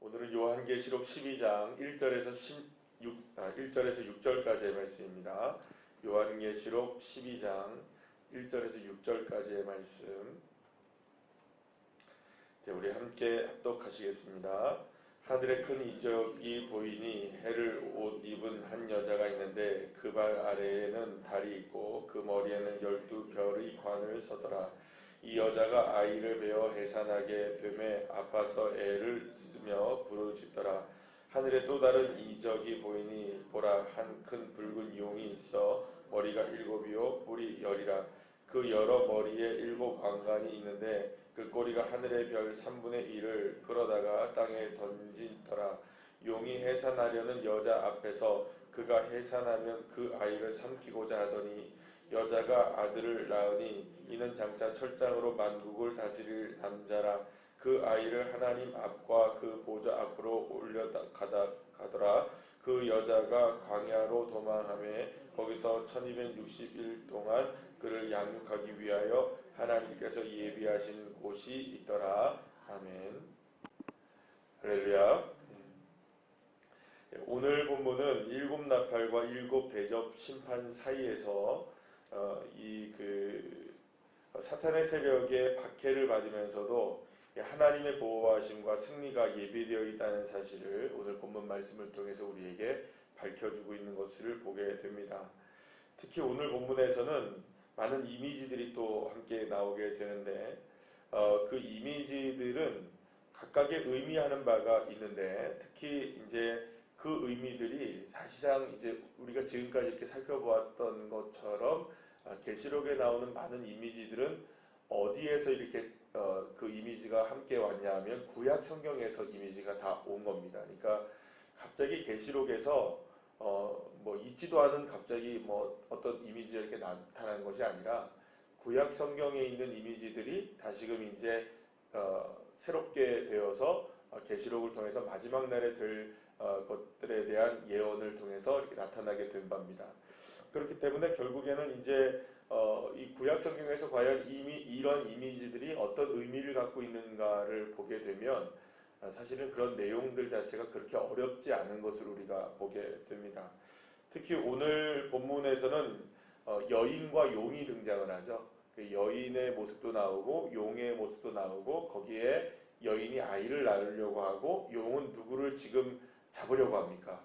오늘은 요한계시록 12장 1절에서 6절까지의 말씀입니다. 요한계시록 12장 1절에서 6절까지의 말씀. 우리 함께 합독하시겠습니다. 하늘에 큰 이적이 보이니 해를 옷 입은 한 여자가 있는데 그 발 아래에는 달이 있고 그 머리에는 12별의 관을 서더라. 이 여자가 아이를 베어 해산하게 되매 아파서 애를 쓰며 부르짖더라. 하늘에 또 다른 이적이 보이니 보라, 한 큰 붉은 용이 있어 머리가 7이요 뿔이 10이라. 그 여러 머리에 7 왕관이 있는데 그 꼬리가 하늘의 별 3분의 1을 끌어다가 땅에 던지더라. 용이 해산하려는 여자 앞에서 그가 해산하면 그 아이를 삼키고자 하더니 여자가 아들을 낳으니 이는 장차 철장으로 만국을 다스릴 남자라. 그 아이를 하나님 앞과 그 보좌 앞으로 올려가더라. 그 여자가 광야로 도망하며 거기서 1260일 동안 그를 양육하기 위하여 하나님께서 예비하신 곳이 있더라. 아멘. 할렐루야. 오늘 본문은 7 나팔과 7 대접 심판 사이에서 사탄의 세력의 박해를 받으면서도 하나님의 보호하심과 승리가 예비되어 있다는 사실을 오늘 본문 말씀을 통해서 우리에게 밝혀주고 있는 것을 보게 됩니다. 특히 오늘 본문에서는 많은 이미지들이 또 함께 나오게 되는데 그 이미지들은 각각의 의미하는 바가 있는데 특히 이제 그 의미들이 사실상 이제 우리가 지금까지 이렇게 살펴보았던 것처럼 계시록에 나오는 많은 이미지들은 어디에서 이렇게 그 이미지가 함께 왔냐 하면 구약 성경에서 이미지가 다 온 겁니다. 그러니까 갑자기 계시록에서 뭐 있지도 않은 갑자기 뭐 어떤 이미지가 이렇게 나타난 것이 아니라 구약 성경에 있는 이미지들이 다시금 이제 새롭게 되어서 계시록을 통해서 마지막 날에 될 것들에 대한 예언을 통해서 이렇게 나타나게 된 바입니다. 그렇기 때문에 결국에는 이제 이 구약 성경에서 과연 이미 이런 이미지들이 어떤 의미를 갖고 있는가를 보게 되면 사실은 그런 내용들 자체가 그렇게 어렵지 않은 것을 우리가 보게 됩니다. 특히 오늘 본문에서는 여인과 용이 등장을 하죠. 그 여인의 모습도 나오고 용의 모습도 나오고 거기에 여인이 아이를 낳으려고 하고 용은 누구를 지금 잡으려고 합니까?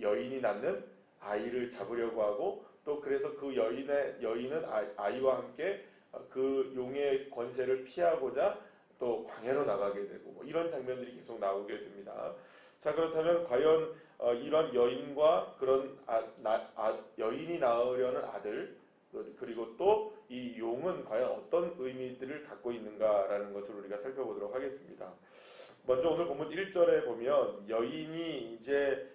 여인이 낳는 아이를 잡으려고 하고 또 그래서 그 여인은 아이와 함께 그 용의 권세를 피하고자 또 광야로 나가게 되고 뭐 이런 장면들이 계속 나오게 됩니다. 자, 그렇다면 과연 이런 여인과 그런 여인이 낳으려는 아들 그리고 또 이 용은 과연 어떤 의미들을 갖고 있는가라는 것을 우리가 살펴보도록 하겠습니다. 먼저 오늘 본문 1절에 보면 여인이 이제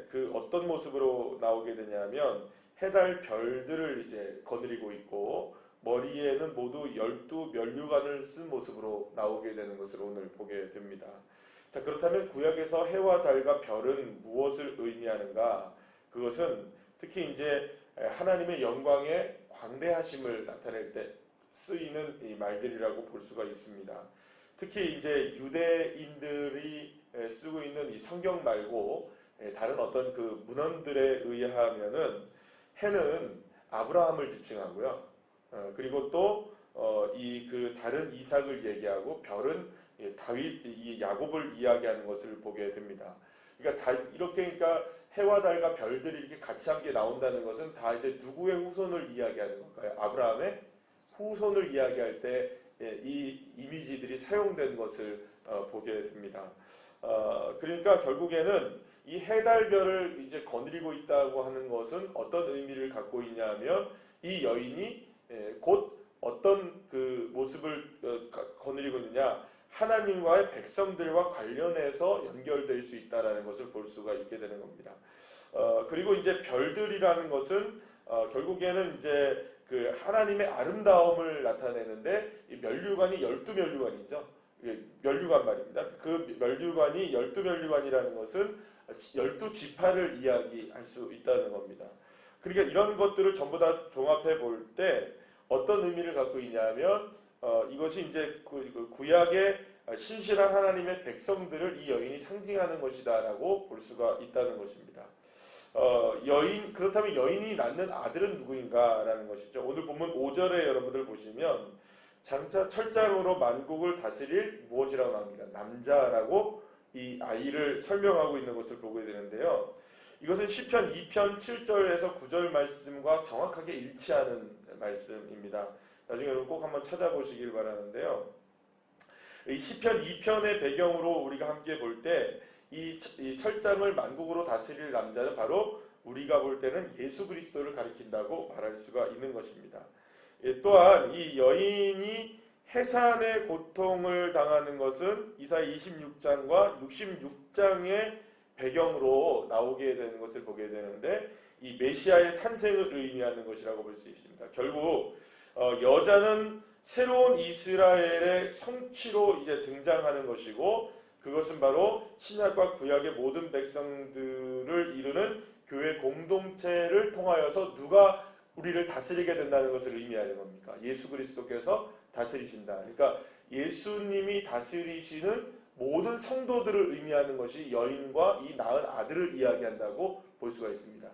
그 어떤 모습으로 나오게 되냐면 해달 별들을 이제 거느리고 있고 머리에는 모두 12 면류관을 쓴 모습으로 나오게 되는 것을 오늘 보게 됩니다. 자, 그렇다면 구약에서 해와 달과 별은 무엇을 의미하는가? 그것은 특히 이제 하나님의 영광의 광대하심을 나타낼 때 쓰이는 이 말들이라고 볼 수가 있습니다. 특히 이제 유대인들이 쓰고 있는 이 성경 말고 다른 어떤 그 문헌들에 의하면은 해는 아브라함을 지칭하고요. 그리고 또 이 그 다른 이삭을 얘기하고 별은 다윗, 이 야곱을 이야기하는 것을 보게 됩니다. 그러니까 이렇게 그러니까 해와 달과 별들이 이렇게 같이 함께 나온다는 것은 다 이제 누구의 후손을 이야기하는 건가요? 아브라함의 후손을 이야기할 때 이 이미지들이 사용된 것을 보게 됩니다. 그러니까 결국에는 이 해달별을 이제 거느리고 있다고 하는 것은 어떤 의미를 갖고 있냐면 이 여인이 곧 어떤 그 모습을 거느리고 있느냐, 하나님과의 백성들과 관련해서 연결될 수 있다라는 것을 볼 수가 있게 되는 겁니다. 그리고 이제 별들이라는 것은 결국에는 이제 그 하나님의 아름다움을 나타내는데 이 면류관이 12면류관이죠. 면류관 말입니다. 그 면류관이 12면류관이라는 것은 12지파를 이야기할 수 있다는 겁니다. 그러니까 이런 것들을 전부 다 종합해 볼 때 어떤 의미를 갖고 있냐면 이것이 이제 구약의 신실한 하나님의 백성들을 이 여인이 상징하는 것이다라고 볼 수가 있다는 것입니다. 그렇다면 여인이 낳는 아들은 누구인가라는 것이죠. 오늘 본문 5절에 여러분들 보시면 장차 철장으로 만국을 다스릴 무엇이라고 나옵니까? 남자라고 이 아이를 설명하고 있는 것을 보게 되는데요. 이것은 시편 2편 7절에서 9절 말씀과 정확하게 일치하는 말씀입니다. 나중에 여러분 꼭 한번 찾아보시길 바라는데요. 이 시편 2편의 배경으로 우리가 함께 볼 때 이 철장을 만국으로 다스릴 남자는 바로 우리가 볼 때는 예수 그리스도를 가리킨다고 말할 수가 있는 것입니다. 또한 이 여인이 해산의 고통을 당하는 것은 이사야 26장과 66장의 배경으로 나오게 되는 것을 보게 되는데 이 메시아의 탄생을 의미하는 것이라고 볼 수 있습니다. 결국 여자는 새로운 이스라엘의 성취로 이제 등장하는 것이고 그것은 바로 신약과 구약의 모든 백성들을 이루는 교회 공동체를 통하여서 누가 우리를 다스리게 된다는 것을 의미하는 겁니까? 예수 그리스도께서 다스리신다. 그러니까 예수님이 다스리시는 모든 성도들을 의미하는 것이 여인과 이 낳은 아들을 이야기한다고 볼 수가 있습니다.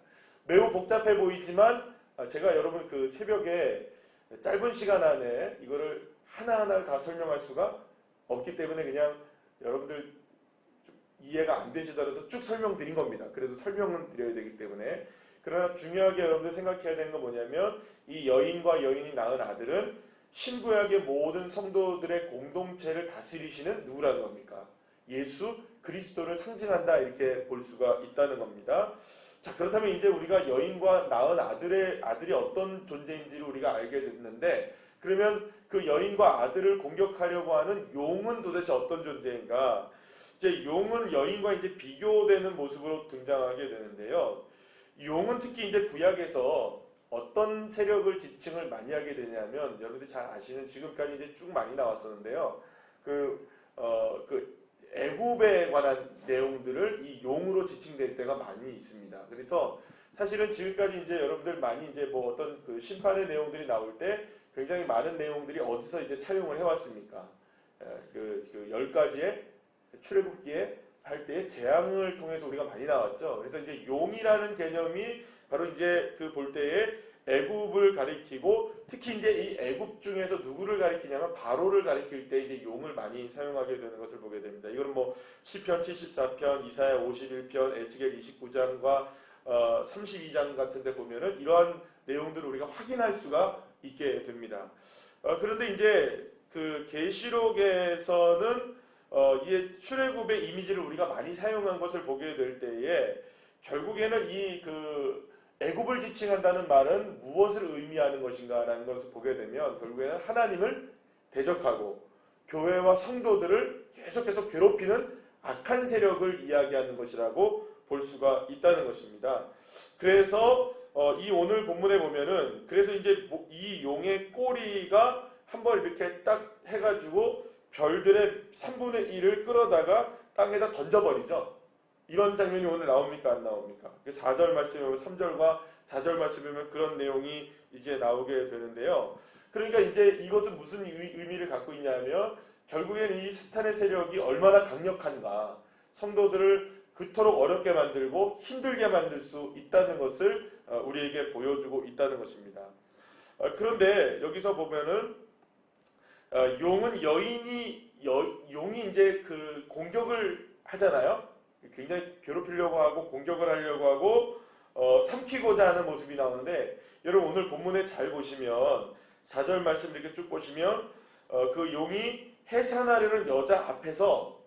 매우 복잡해 보이지만 제가 여러분 그 새벽에 짧은 시간 안에 이거를 하나하나 다 설명할 수가 없기 때문에 그냥 여러분들 좀 이해가 안 되시더라도 쭉 설명드린 겁니다. 그래도 설명은 드려야 되기 때문에. 그러나 중요하게 여러분들 생각해야 되는 건 뭐냐면 이 여인과 여인이 낳은 아들은 신구약의 모든 성도들의 공동체를 다스리시는 누구라는 겁니까? 예수 그리스도를 상징한다 이렇게 볼 수가 있다는 겁니다. 자, 그렇다면 이제 우리가 여인과 낳은 아들이 어떤 존재인지를 우리가 알게 됐는데 그러면 그 여인과 아들을 공격하려고 하는 용은 도대체 어떤 존재인가? 이제 용은 여인과 이제 비교되는 모습으로 등장하게 되는데요. 용은 특히 이제 구약에서 어떤 세력을 지칭을 많이 하게 되냐면 여러분들이 잘 아시는 지금까지 이제 쭉 많이 나왔었는데요. 그 애굽에 관한 내용들을 이 용으로 지칭될 때가 많이 있습니다. 그래서 사실은 지금까지 이제 여러분들 많이 이제 뭐 어떤 그 심판의 내용들이 나올 때 굉장히 많은 내용들이 어디서 이제 차용을 해왔습니까? 그 10가지의 출애굽기에 할 때의 재앙을 통해서 우리가 많이 나왔죠. 그래서 이제 용이라는 개념이 바로 이제 그 볼 때에 애굽을 가리키고 특히 이제 이 애굽 중에서 누구를 가리키냐면 바로를 가리킬 때 이제 용을 많이 사용하게 되는 것을 보게 됩니다. 이거는 뭐 시편 74편, 이사야 51편, 에스겔 29장과 32장 같은 데 보면은 이러한 내용들을 우리가 확인할 수가 있게 됩니다. 그런데 이제 그 계시록에서는 이 출애굽의 이미지를 우리가 많이 사용한 것을 보게 될 때에 결국에는 이 그 애굽을 지칭한다는 말은 무엇을 의미하는 것인가라는 것을 보게 되면 결국에는 하나님을 대적하고 교회와 성도들을 계속해서 괴롭히는 악한 세력을 이야기하는 것이라고 볼 수가 있다는 것입니다. 그래서 이 오늘 본문에 보면은 그래서 이제 이 용의 꼬리가 한번 이렇게 딱 해가지고 별들의 3분의 1을 끌어다가 땅에다 던져버리죠. 이런 장면이 오늘 나옵니까? 안 나옵니까? 4절 말씀이면 3절과 4절 말씀이면 그런 내용이 이제 나오게 되는데요. 그러니까 이제 이것은 무슨 의미를 갖고 있냐면 결국에는 이 사탄의 세력이 얼마나 강력한가 성도들을 그토록 어렵게 만들고 힘들게 만들 수 있다는 것을 우리에게 보여주고 있다는 것입니다. 그런데 여기서 보면은 용은 용이 이제 그 공격을 하잖아요. 굉장히 괴롭히려고 하고 공격을 하려고 하고 삼키고자 하는 모습이 나오는데 여러분 오늘 본문에 잘 보시면 4절 말씀 이렇게 쭉 보시면 그 용이 해산하려는 여자 앞에서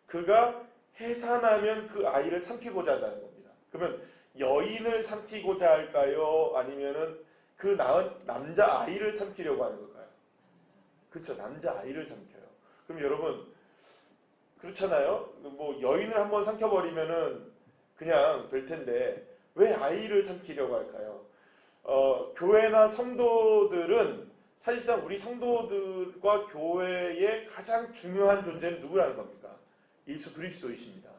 그가 해산하면 그 아이를 삼키고자 한다는 겁니다. 그러면 여인을 삼키고자 할까요? 아니면은 그 낳은 남자 아이를 삼키려고 하는 걸까요? 그렇죠. 남자 아이를 삼켜요. 그럼 여러분 그렇잖아요. 뭐 여인을 한번 삼켜버리면은 그냥 될 텐데 왜 아이를 삼키려고 할까요? 교회나 성도들은 사실상 우리 성도들과 교회의 가장 중요한 존재는 누구라는 겁니까? 예수 그리스도이십니다.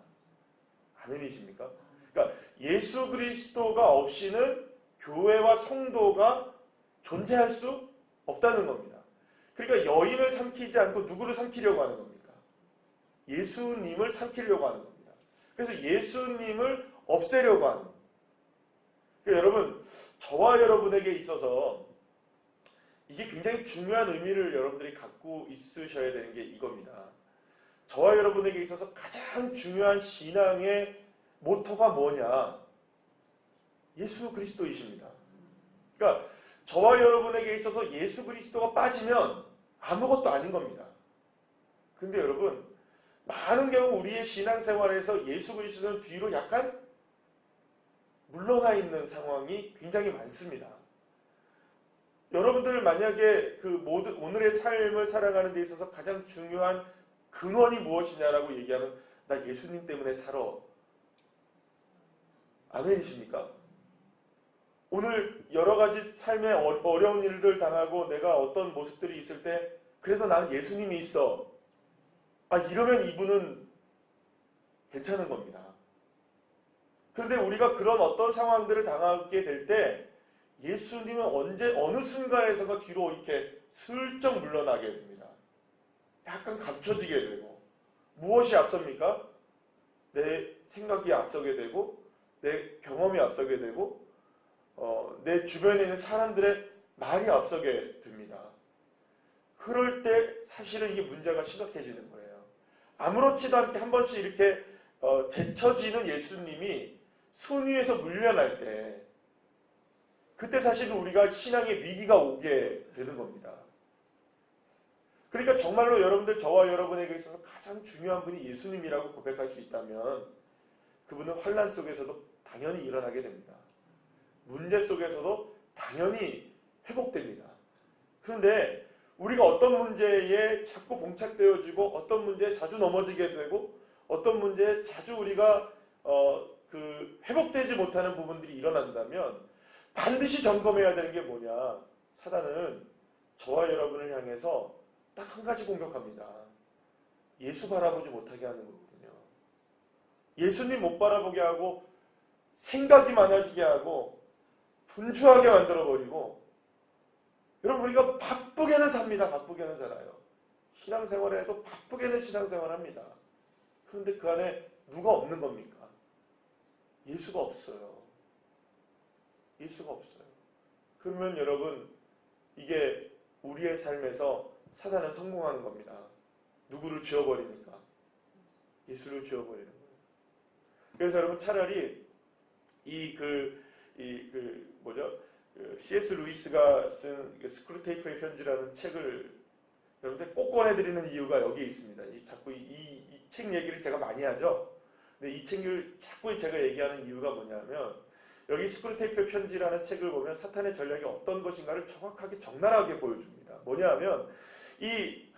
아멘이십니까? 그러니까 예수 그리스도가 없이는 교회와 성도가 존재할 수 없다는 겁니다. 그러니까 여인을 삼키지 않고 누구를 삼키려고 하는 겁니까? 예수님을 삼키려고 하는 겁니다. 그래서 예수님을 없애려고 하는. 그러니까 여러분, 저와 여러분에게 있어서 이게 굉장히 중요한 의미를 여러분들이 갖고 있으셔야 되는 게 이겁니다. 저와 여러분에게 있어서 가장 중요한 신앙의 모토가 뭐냐? 예수 그리스도이십니다. 그러니까 저와 여러분에게 있어서 예수 그리스도가 빠지면 아무것도 아닌 겁니다. 근데 여러분, 많은 경우 우리의 신앙생활에서 예수 그리스도는 뒤로 약간 물러나 있는 상황이 굉장히 많습니다. 여러분들 만약에 그 모든 오늘의 삶을 살아가는 데 있어서 가장 중요한 근원이 무엇이냐라고 얘기하면 나 예수님 때문에 살아. 아멘이십니까? 오늘 여러 가지 삶의 어려운 일들 당하고 내가 어떤 모습들이 있을 때 그래도 나는 예수님이 있어. 이러면 이분은 괜찮은 겁니다. 그런데 우리가 그런 어떤 상황들을 당하게 될 때 예수님은 언제 어느 순간에선가 뒤로 이렇게 슬쩍 물러나게 됩니다. 약간 감춰지게 되고 무엇이 앞섭니까? 내 생각이 앞서게 되고 내 경험이 앞서게 되고 내 주변에 있는 사람들의 말이 앞서게 됩니다. 그럴 때 사실은 이게 문제가 심각해지는 거예요. 아무렇지도 않게 한 번씩 이렇게 제쳐지는 예수님이 순위에서 물러날 때 그때 사실은 우리가 신앙의 위기가 오게 되는 겁니다. 그러니까 정말로 여러분들 저와 여러분에게 있어서 가장 중요한 분이 예수님이라고 고백할 수 있다면 그분은 환난 속에서도 당연히 일어나게 됩니다. 문제 속에서도 당연히 회복됩니다. 그런데 우리가 어떤 문제에 자꾸 봉착되어지고 어떤 문제에 자주 넘어지게 되고 어떤 문제에 자주 우리가 회복되지 못하는 부분들이 일어난다면 반드시 점검해야 되는 게 뭐냐? 사단은 저와 여러분을 향해서 딱 한 가지 공격합니다. 예수 바라보지 못하게 하는 거거든요. 예수님 못 바라보게 하고 생각이 많아지게 하고 분주하게 만들어버리고 여러분 우리가 바쁘게는 삽니다. 바쁘게는 살아요. 신앙생활을 해도 바쁘게는 신앙생활합니다. 그런데 그 안에 누가 없는 겁니까? 예수가 없어요. 예수가 없어요. 그러면 여러분 이게 우리의 삶에서 사단은 성공하는 겁니다. 누구를 지워버립니까? 예수를 지워버리는 거예요. 그래서 여러분 차라리 C.S. 루이스가 쓴 스크루테이프의 편지라는 책을 여러분들 꼭 권해드리는 이유가 여기에 있습니다. 자꾸 이 책 얘기를 제가 많이 하죠. 근데 이 책을 자꾸 제가 얘기하는 이유가 뭐냐면 여기 스크루테이프의 편지라는 책을 보면 사탄의 전략이 어떤 것인가를 정확하게 적나라하게 보여줍니다. 뭐냐면 이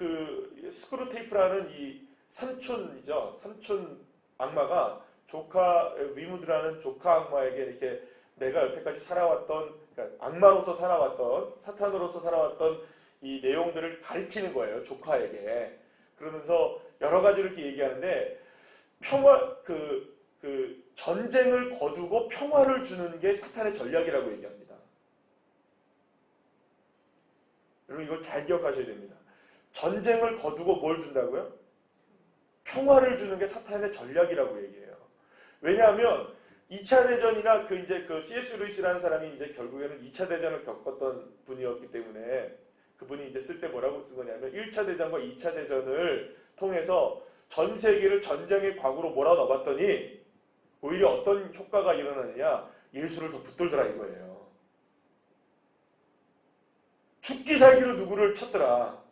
스크루테이프라는 이 삼촌이죠. 삼촌 악마가 조카 위무드라는 조카 악마에게 이렇게 내가 여태까지 살아왔던 그러니까 악마로서 살아왔던 사탄으로서 살아왔던 이 내용들을 가리키는 거예요. 조카에게. 그러면서 여러 가지로 이렇게 얘기하는데 전쟁을 거두고 평화를 주는 게 사탄의 전략이라고 얘기합니다. 여러분 이걸 잘 기억하셔야 됩니다. 전쟁을 거두고 뭘 준다고요? 평화를 주는 게 사탄의 전략이라고 얘기해요. 왜냐하면 2차 대전이나 C.S. 루이스라는 사람이 이제 결국에는 2차 대전을 겪었던 분이었기 때문에 그분이 이제 쓸 때 뭐라고 쓴 거냐면 1차 대전과 2차 대전을 통해서 전 세계를 전쟁의 광으로 몰아넣었더니 오히려 어떤 효과가 일어나느냐? 예수를 더 붙들더라 이거예요. 죽기 살기로 누구를 찾더라?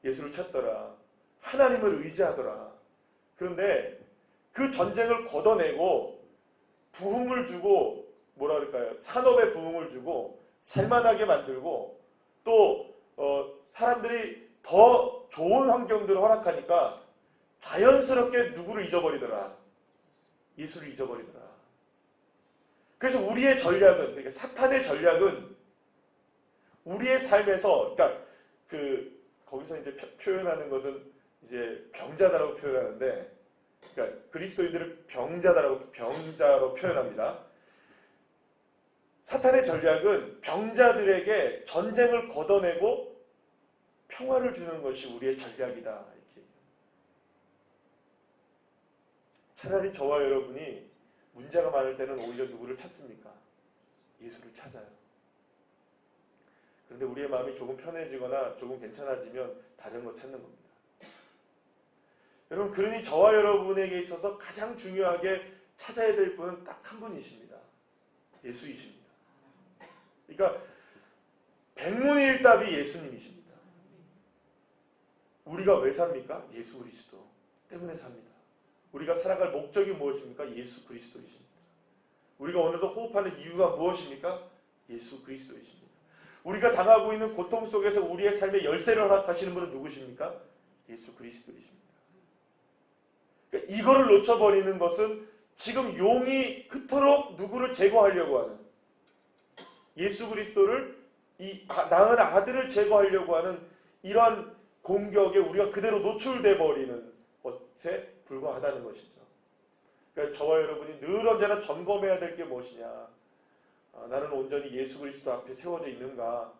예수를 찾더라. 하나님을 의지하더라. 그런데 그 전쟁을 걷어내고 부흥을 주고 뭐라 그럴까요? 산업에 부흥을 주고 살만하게 만들고 또 사람들이 더 좋은 환경들을 허락하니까 자연스럽게 누구를 잊어버리더라? 예수를 잊어버리더라. 그래서 우리의 전략은 그러니까 사탄의 전략은 우리의 삶에서 그러니까 거기서 이제 표현하는 것은 이제 병자다라고 표현하는데 그러니까 그리스도인들을 병자로 표현합니다. 사탄의 전략은 병자들에게 전쟁을 걷어내고 평화를 주는 것이 우리의 전략이다. 이렇게. 차라리 저와 여러분이 문제가 많을 때는 오히려 누구를 찾습니까? 예수를 찾아요. 그런데 우리의 마음이 조금 편해지거나 조금 괜찮아지면 다른 거 찾는 겁니다. 여러분, 그러니 저와 여러분에게 있어서 가장 중요하게 찾아야 될 분은 딱 한 분이십니다. 예수이십니다. 그러니까 백문일답이 예수님이십니다. 우리가 왜 삽니까? 예수 그리스도 때문에 삽니다. 우리가 살아갈 목적이 무엇입니까? 예수 그리스도이십니다. 우리가 오늘도 호흡하는 이유가 무엇입니까? 예수 그리스도이십니다. 우리가 당하고 있는 고통 속에서 우리의 삶의 열쇠를 허락하시는 분은 누구십니까? 예수 그리스도이십니다. 그러니까 이거를 놓쳐버리는 것은 지금 용이 그토록 누구를 제거하려고 하는, 예수 그리스도를, 이 낳은 아들을 제거하려고 하는 이러한 공격에 우리가 그대로 노출돼 버리는 것에 불과하다는 것이죠. 그러니까 저와 여러분이 늘 언제나 점검해야 될 게 무엇이냐. 나는 온전히 예수 그리스도 앞에 세워져 있는가?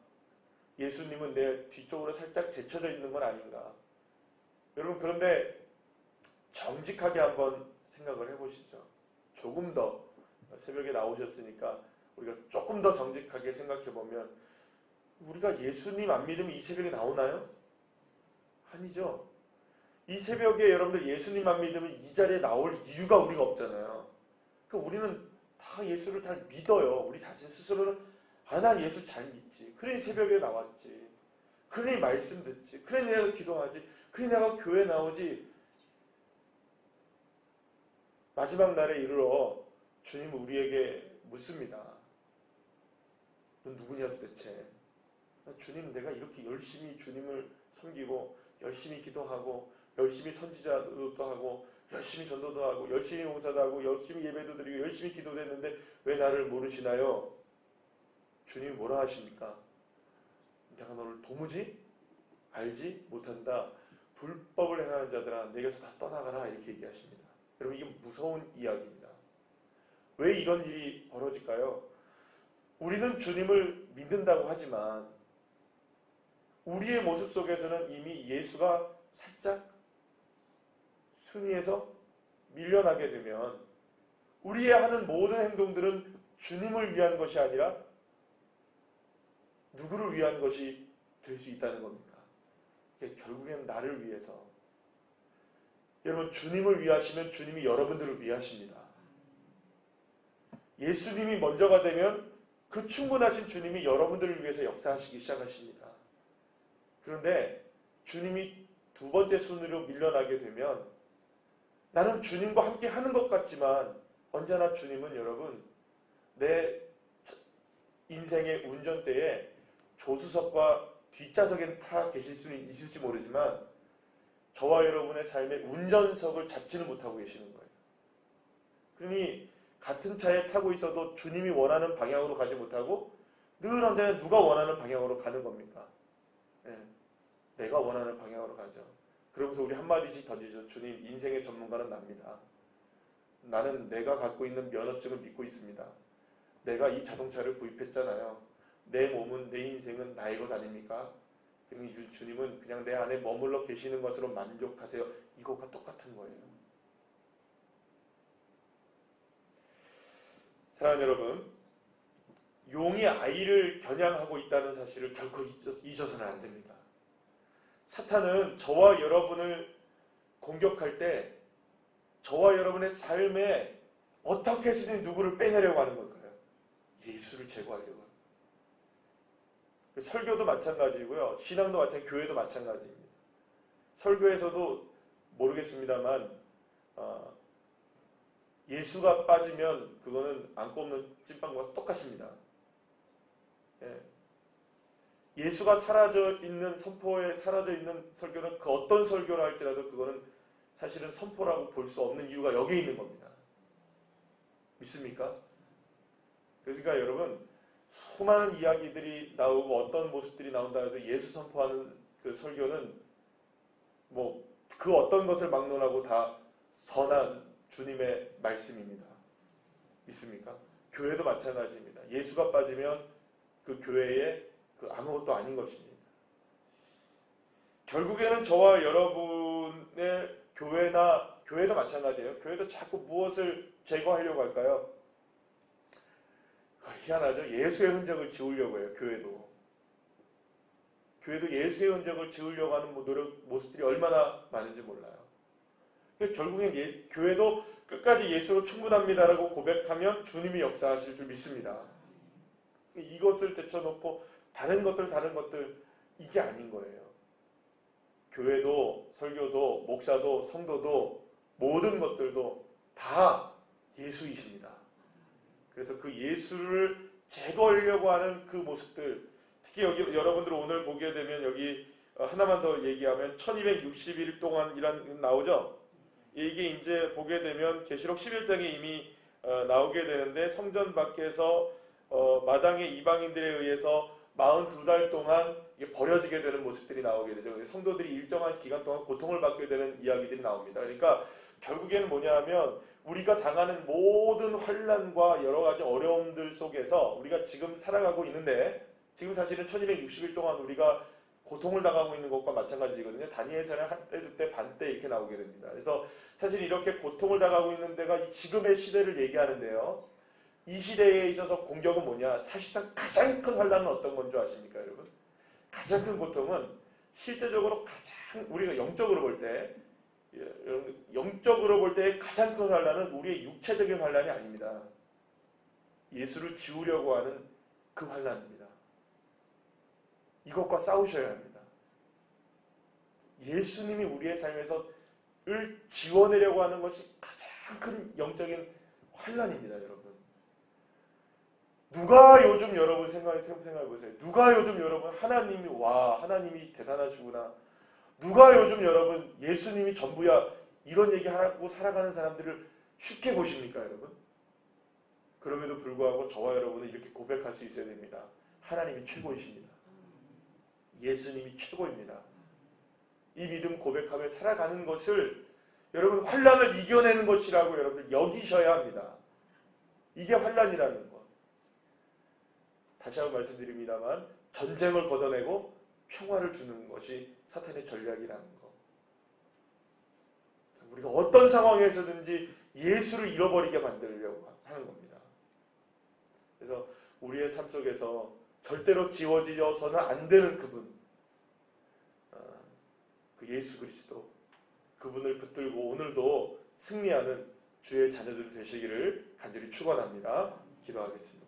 예수님은 내 뒤쪽으로 살짝 제쳐져 있는 건 아닌가? 여러분, 그런데 정직하게 한번 생각을 해보시죠. 조금 더 새벽에 나오셨으니까 우리가 조금 더 정직하게 생각해보면, 우리가 예수님 안 믿으면 이 새벽에 나오나요? 아니죠. 이 새벽에 여러분들 예수님 안 믿으면 이 자리에 나올 이유가 우리가 없잖아요. 그러니까 우리는 다 예수를 잘 믿어요. 우리 자신 스스로는 난 예수 잘 믿지. 그러니 새벽에 나왔지. 그러니 말씀 듣지. 그러니 내가 기도하지. 그러니 내가 교회 나오지. 마지막 날에 이르러 주님은 우리에게 묻습니다. 넌 누구냐 도대체? 주님, 내가 이렇게 열심히 주님을 섬기고 열심히 기도하고 열심히 선지자도 하고 열심히 전도도 하고 열심히 봉사도 하고 열심히 예배도 드리고 열심히 기도도 했는데 왜 나를 모르시나요? 주님이 뭐라 하십니까? 내가 너를 도무지 알지 못한다. 불법을 행하는 자들아, 내게서 다 떠나가라. 이렇게 얘기하십니다. 여러분, 이게 무서운 이야기입니다. 왜 이런 일이 벌어질까요? 우리는 주님을 믿는다고 하지만 우리의 모습 속에서는 이미 예수가 살짝 순위에서 밀려나게 되면 우리의 하는 모든 행동들은 주님을 위한 것이 아니라 누구를 위한 것이 될 수 있다는 겁니다. 결국엔 나를 위해서. 여러분, 주님을 위하시면 주님이 여러분들을 위하십니다. 예수님이 먼저가 되면 그 충분하신 주님이 여러분들을 위해서 역사하시기 시작하십니다. 그런데 주님이 두 번째 순위로 밀려나게 되면 나는 주님과 함께 하는 것 같지만 언제나 주님은 여러분 내 인생의 운전대에 조수석과 뒷좌석에 타 계실 수는 있을지 모르지만 저와 여러분의 삶의 운전석을 잡지는 못하고 계시는 거예요. 그러니 같은 차에 타고 있어도 주님이 원하는 방향으로 가지 못하고 늘 언제나 누가 원하는 방향으로 가는 겁니까? 내가 원하는 방향으로 가죠. 그러면서 우리 한마디씩 던지죠. 주님, 인생의 전문가는 납니다. 나는 내가 갖고 있는 면허증을 믿고 있습니다. 내가 이 자동차를 구입했잖아요. 내 몸은, 내 인생은 나의 것 아닙니까? 그러니 주님은 그냥 내 안에 머물러 계시는 것으로 만족하세요. 이것과 똑같은 거예요. 사랑하는 여러분, 용이 아이를 겨냥하고 있다는 사실을 결코 잊어서는 안 됩니다. 사탄은 저와 여러분을 공격할 때 저와 여러분의 삶에 어떻게 해서든 누구를 빼내려고 하는 걸까요? 예수를 제거하려고 합니다. 설교도 마찬가지고요. 신앙도 마찬가지, 교회도 마찬가지입니다. 설교에서도 모르겠습니다만 예수가 빠지면 그거는 안고 없는 찐빵과 똑같습니다. 예수가 사라져 있는 선포에 사라져 있는 설교는 그 어떤 설교를 할지라도 그거는 사실은 선포라고 볼 수 없는 이유가 여기에 있는 겁니다. 믿습니까? 그러니까 여러분, 수많은 이야기들이 나오고 어떤 모습들이 나온다 해도 예수 선포하는 그 설교는 뭐 그 어떤 것을 막론하고 다 선한 주님의 말씀입니다. 믿습니까? 교회도 마찬가지입니다. 예수가 빠지면 그 교회에 그 아무것도 아닌 것입니다. 결국에는 저와 여러분의 교회나 교회도 마찬가지예요. 교회도 자꾸 무엇을 제거하려고 할까요? 희한하죠. 예수의 흔적을 지우려고 해요. 교회도 예수의 흔적을 지우려고 하는 모습들이 얼마나 많은지 몰라요. 결국엔 교회도 끝까지 예수로 충분합니다라고 고백하면 주님이 역사하실 줄 믿습니다. 이것을 제쳐놓고 다른 것들 이게 아닌 거예요. 교회도 설교도 목사도 성도도 모든 것들도 다 예수이십니다. 그래서 그 예수를 제거하려고 하는 그 모습들, 특히 여기 여러분들 오늘 보게 되면 여기 하나만 더 얘기하면 1260일 동안이란 나오죠. 이게 이제 보게 되면 계시록 11장에 이미 나오게 되는데 성전 밖에서 마당의 이방인들에 의해서 42달 동안 버려지게 되는 모습들이 나오게 되죠. 성도들이 일정한 기간 동안 고통을 받게 되는 이야기들이 나옵니다. 그러니까 결국에는 뭐냐 하면 우리가 당하는 모든 환난과 여러 가지 어려움들 속에서 우리가 지금 살아가고 있는데 지금 사실은 1260일 동안 우리가 고통을 당하고 있는 것과 마찬가지거든요. 다니엘서는 한때 두때 반때 이렇게 나오게 됩니다. 그래서 사실 이렇게 고통을 당하고 있는 데가 이 지금의 시대를 얘기하는데요. 이 시대에 있어서 공격은 뭐냐? 사실상 가장 큰 환난은 어떤 건 줄 아십니까, 여러분? 가장 큰 고통은 실제적으로 가장 우리가 영적으로 볼 때, 영적으로 볼 때 가장 큰 환난은 우리의 육체적인 환난이 아닙니다. 예수를 지우려고 하는 그 환난입니다. 이것과 싸우셔야 합니다. 예수님이 우리의 삶에서 을 지워내려고 하는 것이 가장 큰 영적인 환난입니다, 여러분. 누가 요즘 여러분 생각해 보세요. 누가 요즘 여러분 하나님이 대단하시구나. 누가 요즘 여러분 예수님이 전부야 이런 얘기 하고 살아가는 사람들을 쉽게 보십니까, 여러분? 그럼에도 불구하고 저와 여러분은 이렇게 고백할 수 있어야 됩니다. 하나님이 최고이십니다. 예수님이 최고입니다. 이 믿음 고백하며 살아가는 것을 여러분 환난을 이겨내는 것이라고 여러분들 여기셔야 합니다. 이게 환난이라는 것. 다시 한번 말씀드립니다만 전쟁을 걷어내고 평화를 주는 것이 사탄의 전략이라는 것. 우리가 어떤 상황에서든지 예수를 잃어버리게 만들려고 하는 겁니다. 그래서 우리의 삶 속에서 절대로 지워져서는 안 되는 그분, 그 예수 그리스도, 그분을 붙들고 오늘도 승리하는 주의 자녀들 되시기를 간절히 축원합니다. 기도하겠습니다.